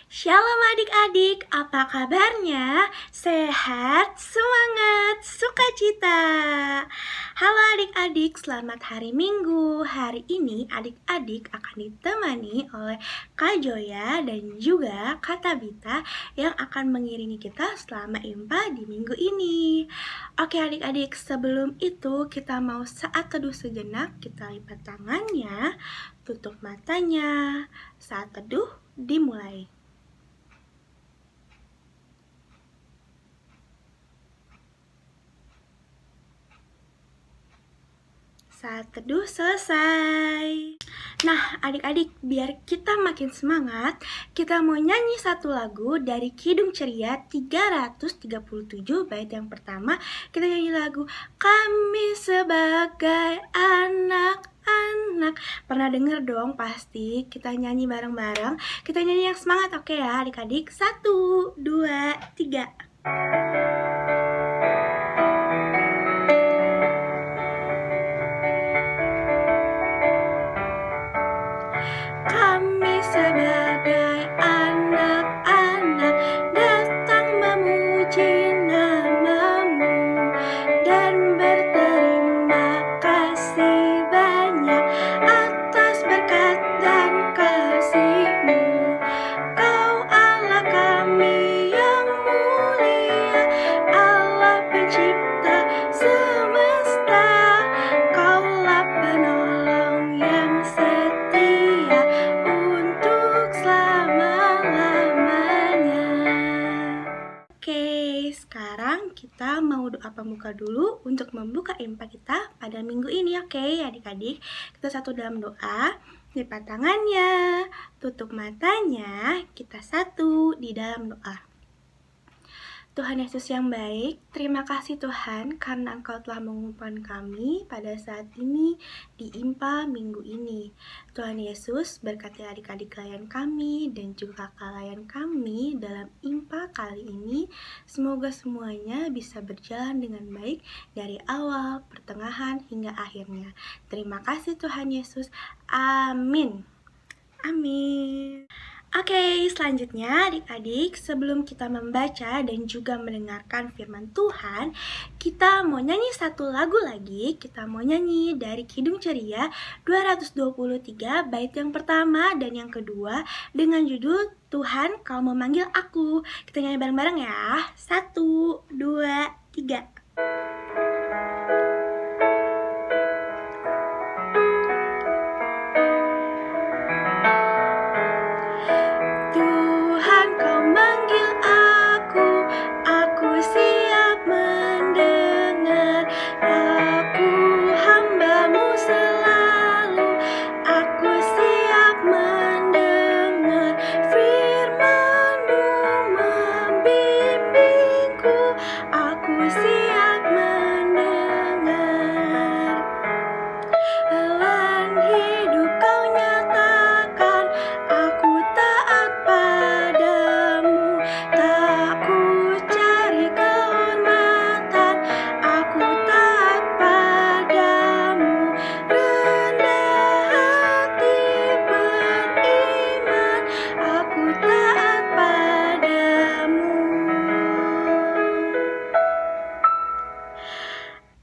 Shalom adik-adik, apa kabarnya? Sehat, semangat, sukacita. Halo adik-adik, selamat hari Minggu. Hari ini adik-adik akan ditemani oleh Kak Joya dan juga Kak Tabita yang akan mengiringi kita selama IMPA di minggu ini. Oke adik-adik, sebelum itu kita mau saat teduh sejenak. Kita lipat tangannya, tutup matanya. Saat teduh dimulai. Saat teduh selesai. Nah, adik-adik, biar kita makin semangat, kita mau nyanyi satu lagu dari Kidung Ceria 337 bait yang pertama. Kita nyanyi lagu Kami Sebagai Anak-anak. Pernah denger dong pasti. Kita nyanyi bareng-bareng. Kita nyanyi yang semangat, oke ya adik-adik? 1, 2, 3. Kami sebagai anak-anak datang memuji nama-Mu dan berterima kasih banyak atas berkat dan kasih-Mu. Kau Allah kami yang mulia, Allah pencipta semesta. Kaulah penolong yang setia untuk selama-lamanya. Oke, sekarang kita mau doa pembuka dulu untuk membuka IMPA kita pada minggu ini. Oke adik-adik, kita satu dalam doa. Lipat tangannya, tutup matanya, kita satu di dalam doa. Tuhan Yesus yang baik, terima kasih Tuhan karena Engkau telah mengumpulkan kami pada saat ini di IMPA minggu ini. Tuhan Yesus berkati adik-adik layan kami dan juga kakak layan kami dalam IMPA kali ini. Semoga semuanya bisa berjalan dengan baik dari awal, pertengahan, hingga akhirnya. Terima kasih Tuhan Yesus. Amin. Amin. Oke, selanjutnya adik-adik, sebelum kita membaca dan juga mendengarkan firman Tuhan, kita mau nyanyi satu lagu lagi. Kita mau nyanyi dari Kidung Ceria 223 bait yang pertama dan yang kedua dengan judul Tuhan Kau Memanggil Aku. Kita nyanyi bareng-bareng ya. 1, 2, 3. Tuhan kau manggil aku siap mendengar. Aku hamba-Mu selalu, aku siap mendengar. Firman-Mu membimbingku, aku siap mendengar. Elan hidup kau nyatakan, aku taat padamu. Tak ku cari kehormatan, aku taat padamu. Rendah hati beriman, aku taat padamu.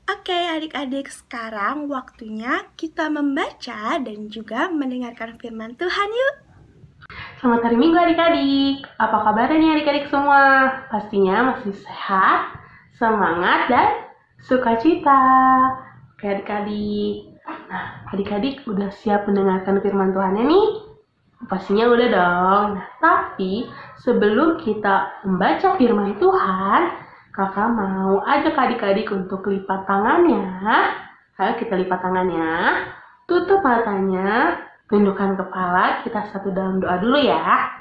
Oke adik-adik, sekarang waktunya kita membaca dan juga mendengarkan firman Tuhan yuk. Selamat hari Minggu adik-adik. Apa kabarnya nih adik-adik semua? Pastinya masih sehat, semangat, dan sukacita. Oke adik-adik. Nah, adik-adik udah siap mendengarkan firman Tuhannya nih? Pastinya udah dong. Nah, tapi sebelum kita membaca firman Tuhan, kakak mau ajak adik-adik untuk lipat tangannya. Ayo kita lipat tangannya, tutup matanya, tundukkan kepala, kita satu dalam doa dulu ya.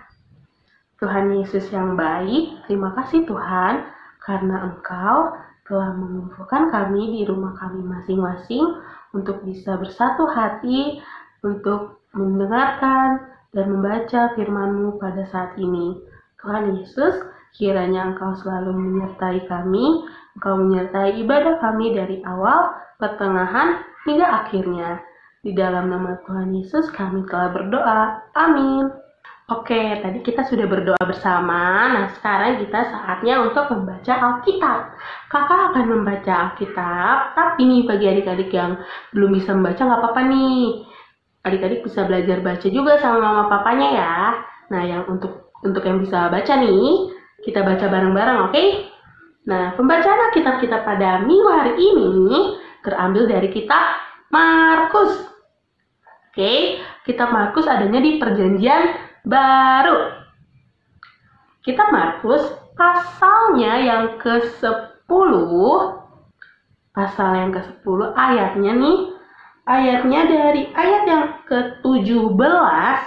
Tuhan Yesus yang baik, terima kasih Tuhan karena Engkau telah mengumpulkan kami di rumah kami masing-masing untuk bisa bersatu hati untuk mendengarkan dan membaca firman-Mu pada saat ini. Tuhan Yesus, kiranya Engkau selalu menyertai kami, Engkau menyertai ibadah kami dari awal, pertengahan, hingga akhirnya. Di dalam nama Tuhan Yesus kami telah berdoa. Amin. Oke, tadi kita sudah berdoa bersama. Nah, sekarang kita saatnya untuk membaca Alkitab. Kakak akan membaca Alkitab, tapi nih bagi adik-adik yang belum bisa membaca nggak apa-apa nih. Adik-adik bisa belajar baca juga sama mama papanya ya. Nah, yang untuk yang bisa baca nih, kita baca bareng-bareng, oke? Nah, pembacaan Alkitab kita pada minggu hari ini terambil dari kitab Markus. Oke, kitab Markus adanya di Perjanjian Baru. Kitab Markus pasalnya yang ke-10, pasal yang ke-10 ayatnya nih, ayatnya dari ayat yang ke-17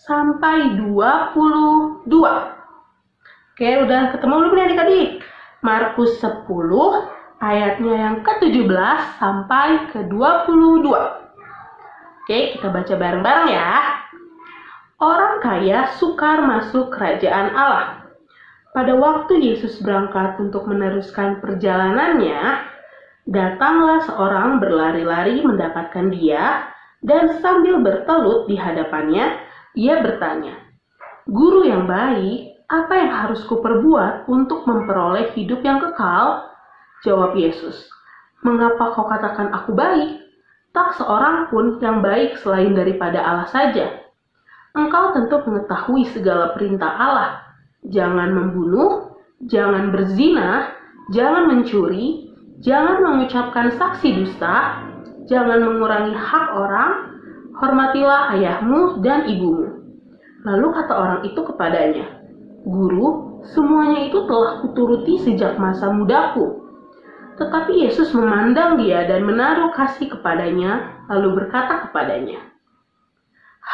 sampai 22. Oke, udah ketemu belum nih adik-adik? Markus 10 ayatnya yang ke-17 sampai ke-22. Oke, kita baca bareng-bareng ya. Orang kaya sukar masuk kerajaan Allah. Pada waktu Yesus berangkat untuk meneruskan perjalanannya, datanglah seorang berlari-lari mendapatkan dia, dan sambil bertelut di hadapannya, ia bertanya, "Guru yang baik, apa yang harus kuperbuat untuk memperoleh hidup yang kekal?" Jawab Yesus, "Mengapa kau katakan aku baik? Tak seorang pun yang baik selain daripada Allah saja. Engkau tentu mengetahui segala perintah Allah. Jangan membunuh, jangan berzina, jangan mencuri, jangan mengucapkan saksi dusta, jangan mengurangi hak orang, hormatilah ayahmu dan ibumu." Lalu kata orang itu kepadanya, "Guru, semuanya itu telah kuturuti sejak masa mudaku." Tetapi Yesus memandang dia dan menaruh kasih kepadanya, lalu berkata kepadanya,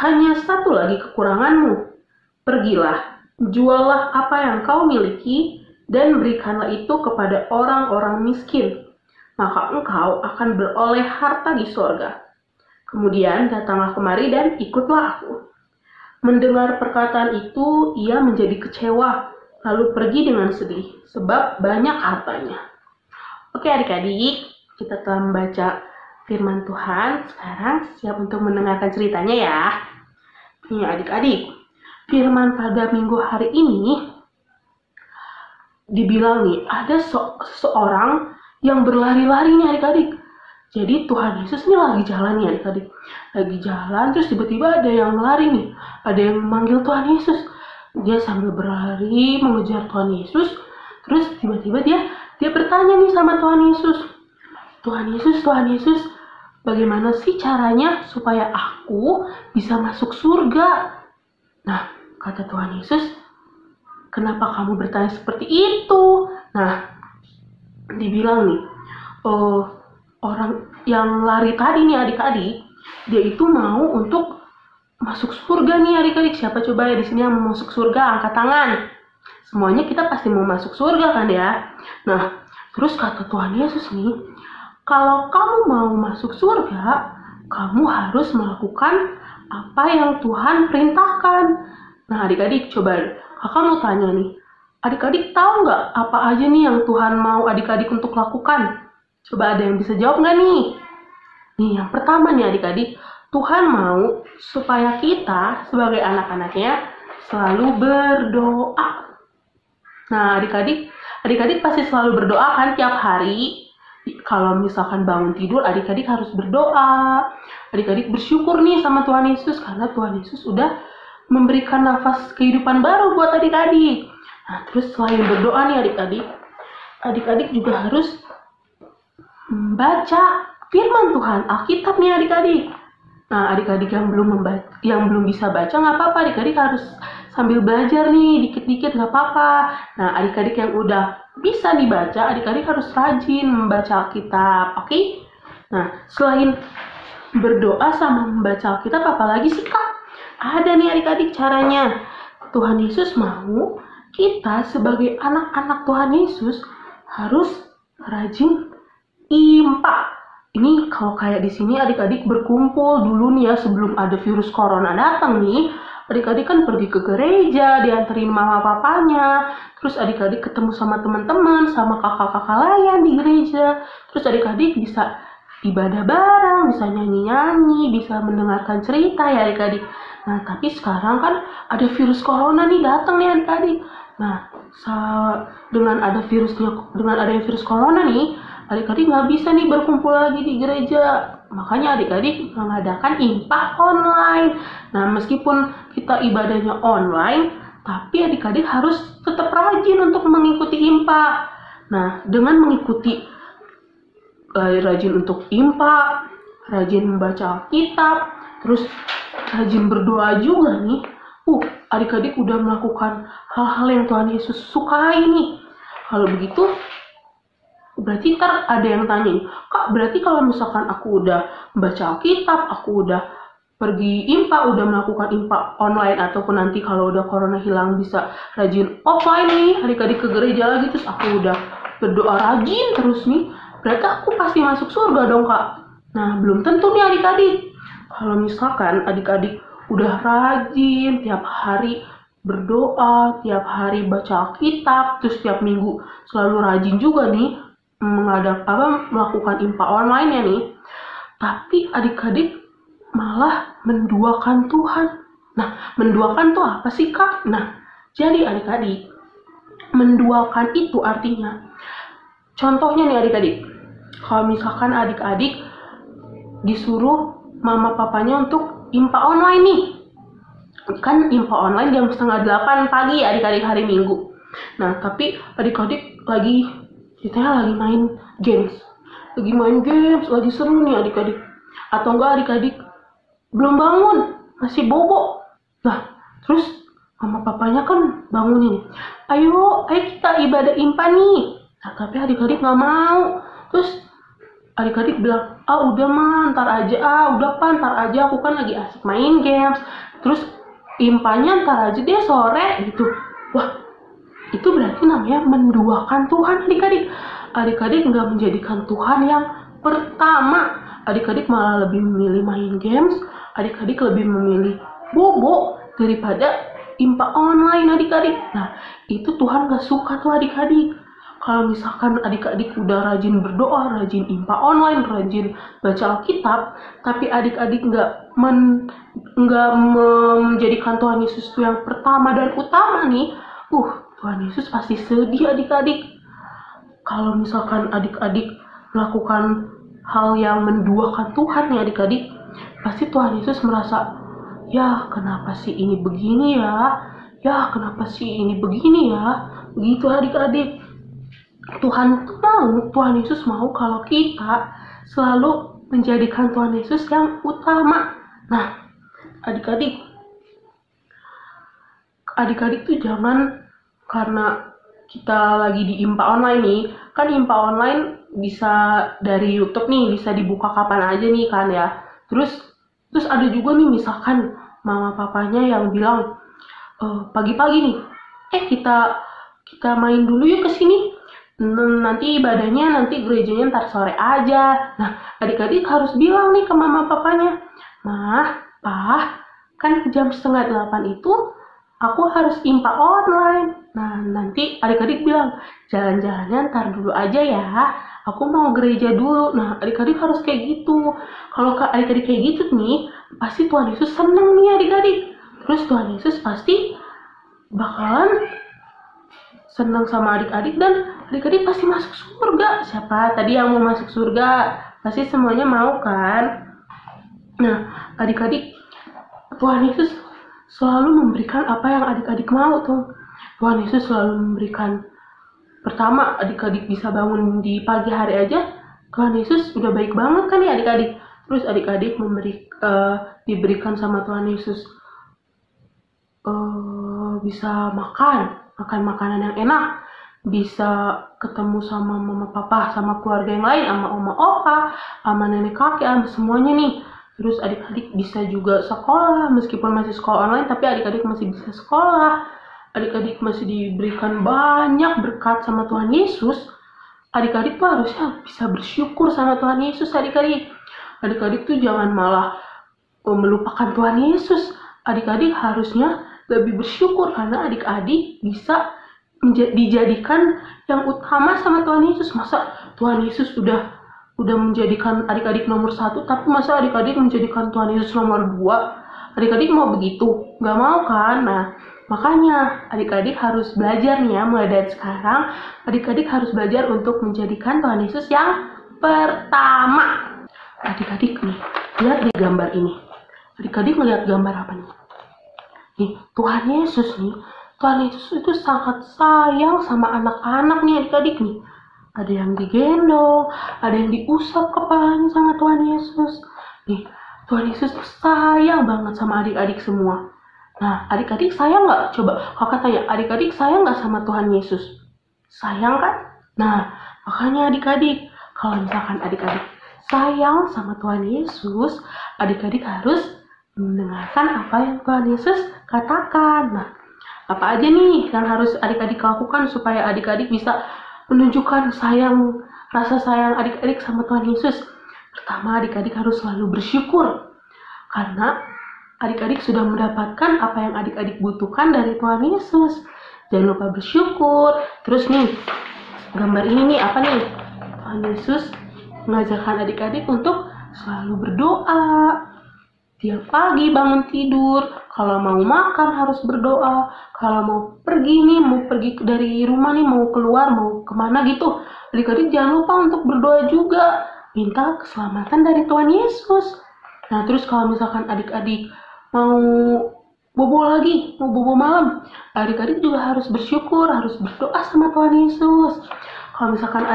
"Hanya satu lagi kekuranganmu. Pergilah, juallah apa yang kau miliki, dan berikanlah itu kepada orang-orang miskin. Maka engkau akan beroleh harta di sorga. Kemudian datanglah kemari dan ikutlah aku." Mendengar perkataan itu, ia menjadi kecewa, lalu pergi dengan sedih, sebab banyak hartanya. Oke adik-adik, kita telah membaca firman Tuhan. Sekarang siap untuk mendengarkan ceritanya ya. Nih adik-adik, firman pada minggu hari ini dibilang nih, ada seseorang yang berlari-lari nih adik-adik. Jadi Tuhan Yesus ini lagi jalan nih adik-adik. Lagi jalan, terus tiba-tiba ada yang lari nih. Ada yang memanggil Tuhan Yesus. Dia sambil berlari mengejar Tuhan Yesus. Terus tiba-tiba dia bertanya nih sama Tuhan Yesus. Tuhan Yesus, bagaimana sih caranya supaya aku bisa masuk surga? Nah, kata Tuhan Yesus, "Kenapa kamu bertanya seperti itu?" Nah, dibilang nih, orang yang lari tadi nih adik-adik, dia itu mau untuk masuk surga nih adik-adik. Siapa coba ya di sini yang mau masuk surga? Angkat tangan. Semuanya kita pasti mau masuk surga kan ya. Nah, terus kata Tuhan Yesus nih, kalau kamu mau masuk surga, kamu harus melakukan apa yang Tuhan perintahkan. Nah adik-adik coba, kakak mau tanya nih, adik-adik tahu nggak apa aja nih yang Tuhan mau adik-adik untuk lakukan? Coba ada yang bisa jawab nggak nih? Nih yang pertama nih adik-adik, Tuhan mau supaya kita sebagai anak-anaknya selalu berdoa. Nah adik-adik pasti selalu berdoa kan tiap hari. Kalau misalkan bangun tidur, adik-adik harus berdoa. Adik-adik bersyukur nih sama Tuhan Yesus karena Tuhan Yesus sudah memberikan nafas kehidupan baru buat adik-adik. Nah, terus selain berdoa nih adik-adik juga harus membaca firman Tuhan, Alkitab nih adik-adik. Nah, adik-adik yang belum bisa baca nggak apa-apa, adik-adik harus sambil belajar nih dikit-dikit nggak apa-apa. Nah, adik-adik yang udah bisa dibaca, adik-adik harus rajin membaca Alkitab, oke? Nah, selain berdoa sama membaca Alkitab, apalagi sih Kak? Ada nih adik-adik caranya. Tuhan Yesus mau kita sebagai anak-anak Tuhan Yesus harus rajin impak. Ini kalau kayak di sini adik-adik berkumpul dulu nih ya sebelum ada virus corona datang nih. Adik-adik kan pergi ke gereja, dianterin mama papanya, terus adik-adik ketemu sama teman-teman, sama kakak-kakak lain di gereja, terus adik-adik bisa ibadah bareng, bisa nyanyi-nyanyi, bisa mendengarkan cerita ya adik-adik. Nah, tapi sekarang kan ada virus corona nih datang nih adik-adik. Nah, dengan adanya virus corona nih, adik-adik nggak bisa nih berkumpul lagi di gereja. Makanya adik-adik mengadakan impak online. Nah, meskipun kita ibadahnya online, tapi adik-adik harus tetap rajin untuk mengikuti impak. Nah, dengan mengikuti rajin untuk impak, rajin membaca Alkitab, terus rajin berdoa juga nih. Adik-adik udah melakukan hal-hal yang Tuhan Yesus sukai nih. Kalau begitu, berarti ntar ada yang tanya, Kak, berarti kalau misalkan aku udah membaca Alkitab, aku udah pergi impak, udah melakukan impak online, ataupun nanti kalau udah corona hilang bisa rajin offline nih, adik-adik ke gereja lagi, terus aku udah berdoa rajin terus nih, berarti aku pasti masuk surga dong, Kak. Nah, belum tentu nih adik-adik. Kalau misalkan adik-adik udah rajin tiap hari berdoa, tiap hari baca Alkitab, terus tiap minggu selalu rajin juga nih melakukan impak online ya nih, tapi adik-adik malah menduakan Tuhan. Nah, menduakan tuh apa sih, Kak? Nah, jadi adik-adik, menduakan itu artinya, contohnya nih adik-adik, kalau misalkan adik-adik disuruh mama papanya untuk impak online nih, kan impak online jam 7:30 pagi adik-adik hari Minggu. Nah, tapi adik-adik lagi main games, lagi seru nih adik-adik, atau enggak adik-adik belum bangun, masih bobo. Nah, terus mama papanya kan bangunin, ayo kita ibadah impak nih. Nah, tapi adik-adik nggak mau. Terus adik-adik bilang, udah mah ntar aja, ntar aja, aku kan lagi asik main games. Terus impaknya ntar aja deh sore gitu. Wah, itu berarti namanya menduakan Tuhan adik-adik. Adik-adik nggak menjadikan Tuhan yang pertama. Adik-adik malah lebih memilih main games, adik-adik lebih memilih bobo daripada impak online adik-adik. Nah, itu Tuhan gak suka tuh adik-adik. Kalau misalkan adik-adik udah rajin berdoa, rajin impak online, rajin baca Alkitab, tapi adik-adik nggak menjadikan Tuhan Yesus itu yang pertama dan utama nih, Tuhan Yesus pasti sedih adik-adik. Kalau misalkan adik-adik melakukan hal yang menduakan Tuhan nih adik-adik, pasti Tuhan Yesus merasa, ya kenapa sih ini begini ya, kenapa sih ini begini ya, begitu adik-adik. Tuhan Yesus mau kalau kita selalu menjadikan Tuhan Yesus yang utama. Nah, adik-adik tuh jangan karena kita lagi di impak online nih, kan impak online bisa dari YouTube nih, bisa dibuka kapan aja nih kan ya. Terus ada juga nih misalkan mama papanya yang bilang, pagi-pagi nih, kita main dulu yuk ke sini. Nanti ibadahnya nanti gerejanya ntar sore aja. Nah, adik-adik harus bilang nih ke mama papanya, Mah, Pah, kan jam 7:30 itu aku harus impak online. Nah, nanti adik-adik bilang, jalan-jalannya ntar dulu aja ya, aku mau gereja dulu. Nah, adik-adik harus kayak gitu. Kalau adik-adik kayak gitu nih, pasti Tuhan Yesus seneng nih adik-adik. Terus Tuhan Yesus pasti bakalan senang sama adik-adik, dan adik-adik pasti masuk surga. Siapa tadi yang mau masuk surga? Pasti semuanya mau kan? Nah, adik-adik, Tuhan Yesus selalu memberikan apa yang adik-adik mau tuh. Tuhan Yesus selalu memberikan, pertama adik-adik bisa bangun di pagi hari aja, Tuhan Yesus udah baik banget kan ya adik-adik. Terus adik-adik diberikan sama Tuhan Yesus bisa makan makanan yang enak, bisa ketemu sama mama papa, sama keluarga yang lain, sama oma opa, sama nenek kakek, sama semuanya nih. Terus adik-adik bisa juga sekolah, meskipun masih sekolah online, tapi adik-adik masih bisa sekolah. Adik-adik masih diberikan banyak berkat sama Tuhan Yesus. Adik-adik tuh harusnya bisa bersyukur sama Tuhan Yesus adik-adik. Adik-adik tuh jangan malah melupakan Tuhan Yesus. Adik-adik harusnya lebih bersyukur karena adik-adik bisa dijadikan yang utama sama Tuhan Yesus. Masa Tuhan Yesus udah udah menjadikan adik-adik nomor satu, tapi masa adik-adik menjadikan Tuhan Yesus nomor dua? Adik-adik mau begitu? Nggak mau kan? Nah, makanya adik-adik harus belajar nih ya, mulai dari sekarang adik-adik harus belajar untuk menjadikan Tuhan Yesus yang pertama. Adik-adik nih, lihat di gambar ini. Adik-adik melihat gambar apa nih? Nih, Tuhan Yesus nih. Tuhan Yesus itu sangat sayang sama anak-anak nih adik-adik nih. Ada yang digendong, ada yang diusap kepalanya sama Tuhan Yesus. Nih, Tuhan Yesus tuh sayang banget sama adik-adik semua. Nah, adik-adik sayang nggak? Coba kakak tanya, adik-adik sayang nggak sama Tuhan Yesus? Sayang kan? Nah, makanya adik-adik, kalau misalkan adik-adik sayang sama Tuhan Yesus, adik-adik harus mendengarkan apa yang Tuhan Yesus katakan. Nah, apa aja nih yang harus adik-adik lakukan supaya adik-adik bisa menunjukkan rasa sayang adik-adik sama Tuhan Yesus? Pertama, adik-adik harus selalu bersyukur karena adik-adik sudah mendapatkan apa yang adik-adik butuhkan dari Tuhan Yesus. Jangan lupa bersyukur. Terus nih, gambar ini nih apa nih? Tuhan Yesus mengajarkan adik-adik untuk selalu berdoa. Tiap pagi bangun tidur, kalau mau makan harus berdoa. Kalau mau pergi dari rumah nih, mau keluar, mau kemana gitu, adik-adik jangan lupa untuk berdoa juga. Minta keselamatan dari Tuhan Yesus. Nah, terus kalau misalkan adik-adik mau bobo malam, adik-adik juga harus bersyukur, harus berdoa sama Tuhan Yesus. Kalau misalkan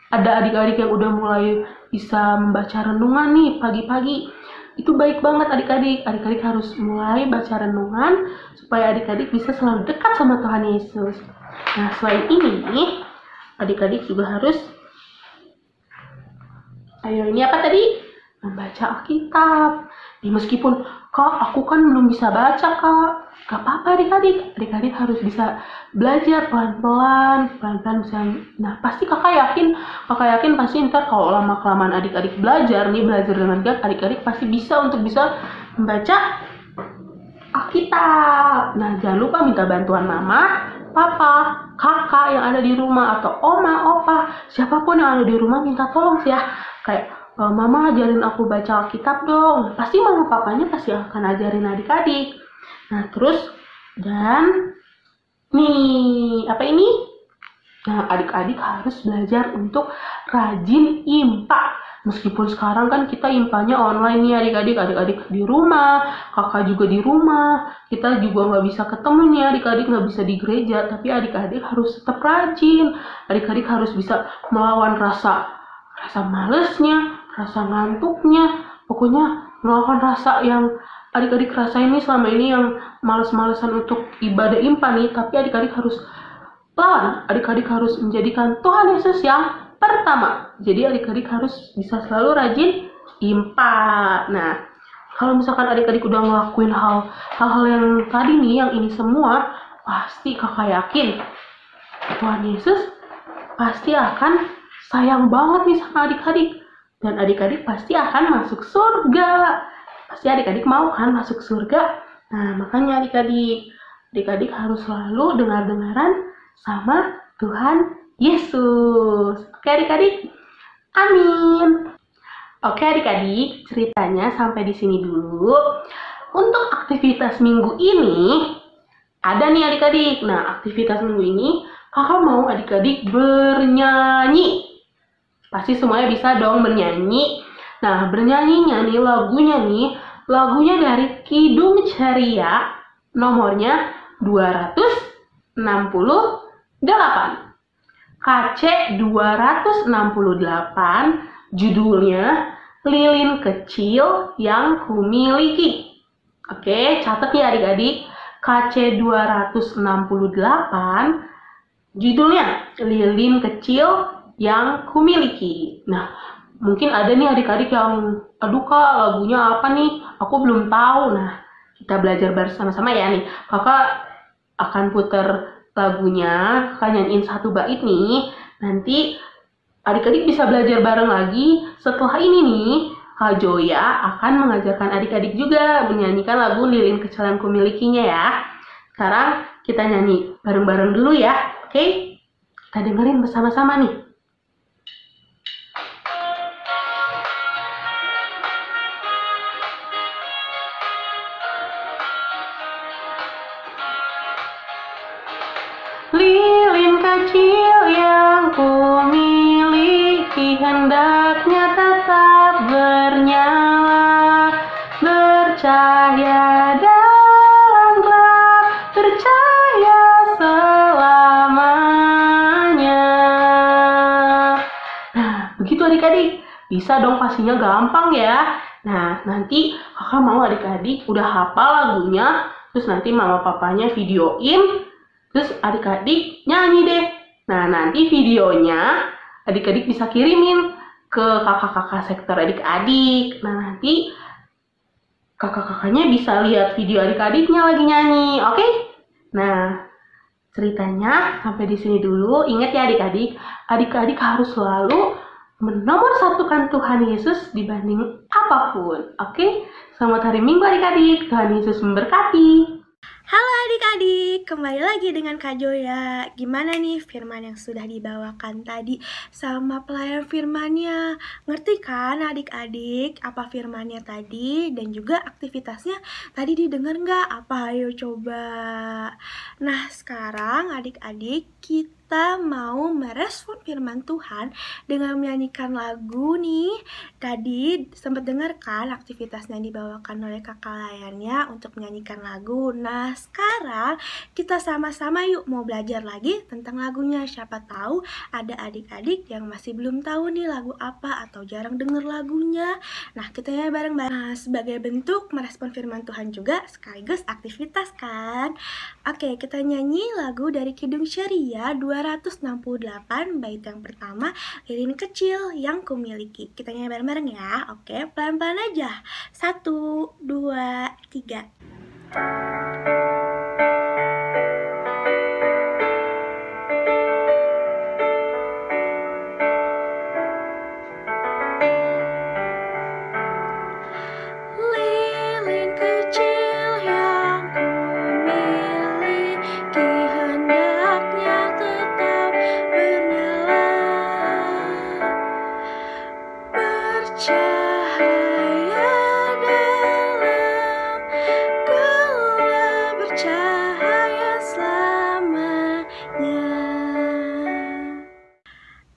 ada adik-adik yang udah mulai bisa membaca renungan nih pagi-pagi, itu baik banget adik-adik. Adik-adik harus mulai baca renungan supaya adik-adik bisa selalu dekat sama Tuhan Yesus. Nah, selain ini, adik-adik juga harus membaca Alkitab. Meskipun, Kak, aku kan belum bisa baca, Kak. Gak apa-apa adik-adik. Adik-adik harus bisa belajar pelan-pelan bisa. Nah, pasti kakak yakin pasti ntar kalau lama-kelamaan adik-adik belajar dengan giat, adik-adik pasti bisa membaca Alkitab. Nah, jangan lupa minta bantuan mama, papa, kakak yang ada di rumah, atau oma, opa, siapapun yang ada di rumah, minta tolong sih ya. Kayak, mama ajarin aku baca Alkitab dong. Pasti mama papanya pasti akan ajarin adik-adik. Nah, terus dan nih, apa ini? Nah, adik-adik harus belajar untuk rajin IMPA. Meskipun sekarang kan kita IMPA-nya online nih adik-adik di rumah, kakak juga di rumah, kita juga nggak bisa ketemu nih adik-adik, nggak bisa di gereja, tapi adik-adik harus tetap rajin. Adik-adik harus bisa melawan rasa malesnya, rasa ngantuknya, pokoknya melawan rasa yang adik-adik rasain nih selama ini yang males-malesan untuk ibadah IMPA nih, tapi adik-adik harus lawan. Adik-adik harus menjadikan Tuhan Yesus yang pertama. Jadi adik-adik harus bisa selalu rajin IMPA. Nah, kalau misalkan adik-adik udah ngelakuin hal-hal yang tadi nih, yang ini semua, pasti kakak yakin Tuhan Yesus pasti akan sayang banget nih sama adik-adik. Dan adik-adik pasti akan masuk surga. Pasti adik-adik mau kan masuk surga. Nah, makanya adik-adik harus selalu dengar-dengaran sama Tuhan Yesus. Oke adik-adik? Amin. Oke adik-adik, ceritanya sampai di sini dulu. Untuk aktivitas minggu ini, ada nih adik-adik. Nah, aktivitas minggu ini, kakak mau adik-adik bernyanyi. Pasti semuanya bisa dong bernyanyi. Nah, bernyanyinya nih, lagunya dari Kidung Ceria, nomornya 268. KC 268, judulnya Lilin Kecil Yang Kumiliki. Oke, catat ya adik-adik. KC 268, judulnya Lilin Kecil Yang Kumiliki. Nah, mungkin ada nih adik-adik yang, aduh kak, lagunya apa nih? Aku belum tahu. Nah, kita belajar bersama-sama ya nih. Kakak akan putar lagunya, kakak nyanyiin satu bait nih. Nanti adik-adik bisa belajar bareng lagi. Setelah ini nih, Kak Joya akan mengajarkan adik-adik juga menyanyikan lagu Lilin Kecil Yang Kumilikinya ya. Sekarang kita nyanyi bareng-bareng dulu ya, oke? Kita dengerin bersama-sama nih. Lilin kecil yang kumiliki hendaknya tetap bernyala, bercahaya dalam gelap, percaya selamanya. Nah, begitu adik-adik. Bisa dong, pastinya gampang ya. Nah, nanti kakak mau adik-adik udah hafal lagunya, terus nanti mama papanya videoin, terus adik-adik nyanyi deh. Nah, nanti videonya adik-adik bisa kirimin ke kakak-kakak sektor adik-adik. Nah, nanti kakak-kakaknya bisa lihat video adik-adiknya lagi nyanyi, oke? Nah, ceritanya sampai di sini dulu. Ingat ya adik-adik, adik-adik harus selalu menomorsatukan Tuhan Yesus dibanding apapun, oke? Selamat hari Minggu adik-adik, Tuhan Yesus memberkati. Halo adik-adik, kembali lagi dengan Kak Joya. Gimana nih firman yang sudah dibawakan tadi sama pelayan firmannya? Ngerti kan adik-adik apa firmannya tadi? Dan juga aktivitasnya tadi didengar nggak? Apa? Ayo coba. Nah sekarang adik-adik kita mau merespon firman Tuhan dengan menyanyikan lagu nih. Tadi sempat dengar kan aktivitasnya dibawakan oleh kakak layannya untuk menyanyikan lagu. Nah sekarang kita sama-sama yuk mau belajar lagi tentang lagunya. Siapa tahu ada adik-adik yang masih belum tahu nih lagu apa atau jarang denger lagunya. Nah kita ya bareng-bareng. Nah, sebagai bentuk merespon firman Tuhan juga sekaligus aktivitas kan. Oke, kita nyanyi lagu dari Kidung Syariah 268 bait yang pertama, Lilin Kecil yang Kumiliki. Kita nyanyi bareng-bareng ya. Oke, pelan-pelan aja. 1, 2, 3. Lilin kecil yang kumiliki hendaknya tetap bernyala, bercahaya dalam gelap, bercahaya selamanya.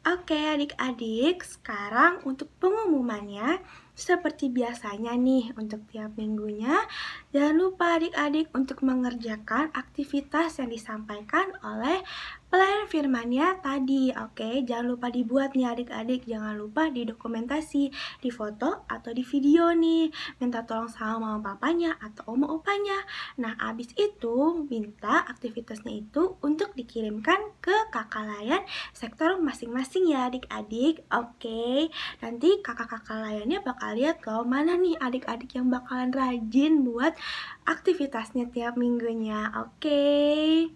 Oke adik-adik, sekarang untuk pengumumannya seperti biasanya nih untuk tiap minggunya, jangan lupa adik-adik untuk mengerjakan aktivitas yang disampaikan oleh pelayan firmannya tadi. Oke, jangan lupa dibuat nih adik-adik, jangan lupa didokumentasi, di foto atau di video nih. Minta tolong sama mama papanya atau oma opanya. Nah, abis itu minta aktivitasnya itu untuk dikirimkan ke kakak layan sektor masing-masing ya adik-adik. Oke, nanti kakak-kakak layannya bakal lihat loh mana nih adik-adik yang bakalan rajin buat aktivitasnya tiap minggunya. Oke.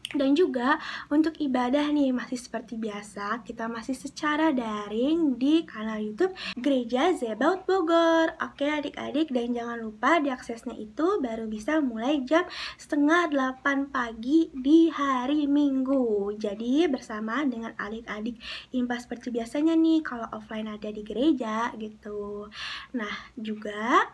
Dan juga untuk ibadah nih masih seperti biasa, kita masih secara daring di kanal YouTube Gereja Zebaut Bogor. Oke adik-adik, dan jangan lupa diaksesnya itu baru bisa mulai jam 7:30 pagi di hari Minggu. Jadi bersama dengan adik-adik IMPA seperti biasanya nih kalau offline ada di gereja gitu. Nah juga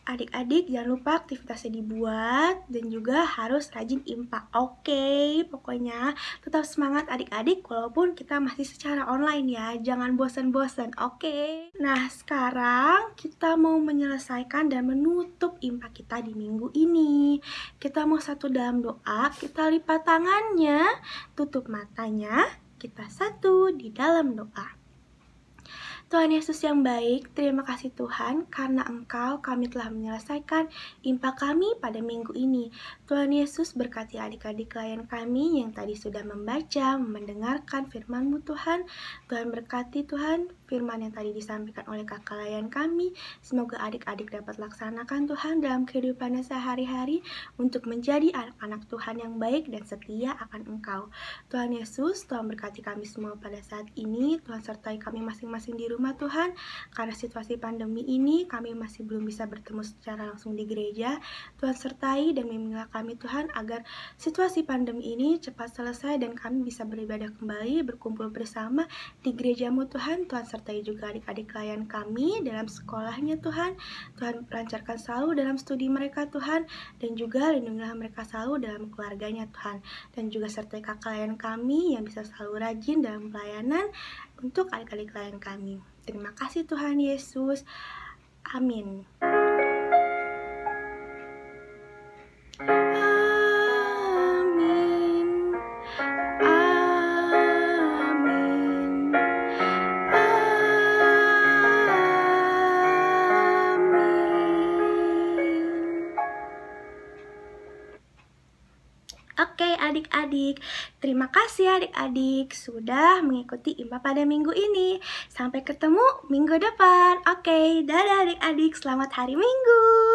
adik-adik jangan lupa aktivitasnya dibuat dan juga harus rajin IMPA. Oke, pokoknya tetap semangat adik-adik walaupun kita masih secara online ya. Jangan bosan-bosan, oke? Nah, sekarang kita mau menyelesaikan dan menutup IMPA kita di minggu ini. Kita mau satu dalam doa, kita lipat tangannya, tutup matanya, kita satu di dalam doa. Tuhan Yesus yang baik, terima kasih Tuhan karena Engkau kami telah menyelesaikan IMPA kami pada minggu ini. Tuhan Yesus berkati adik-adik klien kami yang tadi sudah membaca, mendengarkan firman-Mu Tuhan. Tuhan berkati Tuhan firman yang tadi disampaikan oleh kakak klien kami. Semoga adik-adik dapat laksanakan Tuhan dalam kehidupannya sehari-hari untuk menjadi anak-anak Tuhan yang baik dan setia akan Engkau. Tuhan Yesus, Tuhan berkati kami semua pada saat ini. Tuhan sertai kami masing-masing di rumah Tuhan. Karena situasi pandemi ini kami masih belum bisa bertemu secara langsung di gereja. Tuhan sertai dan bimbinglah kami Tuhan agar situasi pandemi ini cepat selesai dan kami bisa beribadah kembali, berkumpul bersama di gereja-Mu Tuhan. Tuhan sertai juga adik-adik klien kami dalam sekolahnya Tuhan. Tuhan lancarkan selalu dalam studi mereka Tuhan, dan juga lindungilah mereka selalu dalam keluarganya Tuhan. Dan juga sertai kakak klien kami yang bisa selalu rajin dalam pelayanan untuk adik-adik klien kami. Terima kasih Tuhan Yesus. Amin. Amin. Amin. Oke adik-adik, terima kasih adik-adik sudah mengikuti IMPA pada minggu ini. Sampai ketemu minggu depan. Oke, dadah adik-adik, selamat hari Minggu.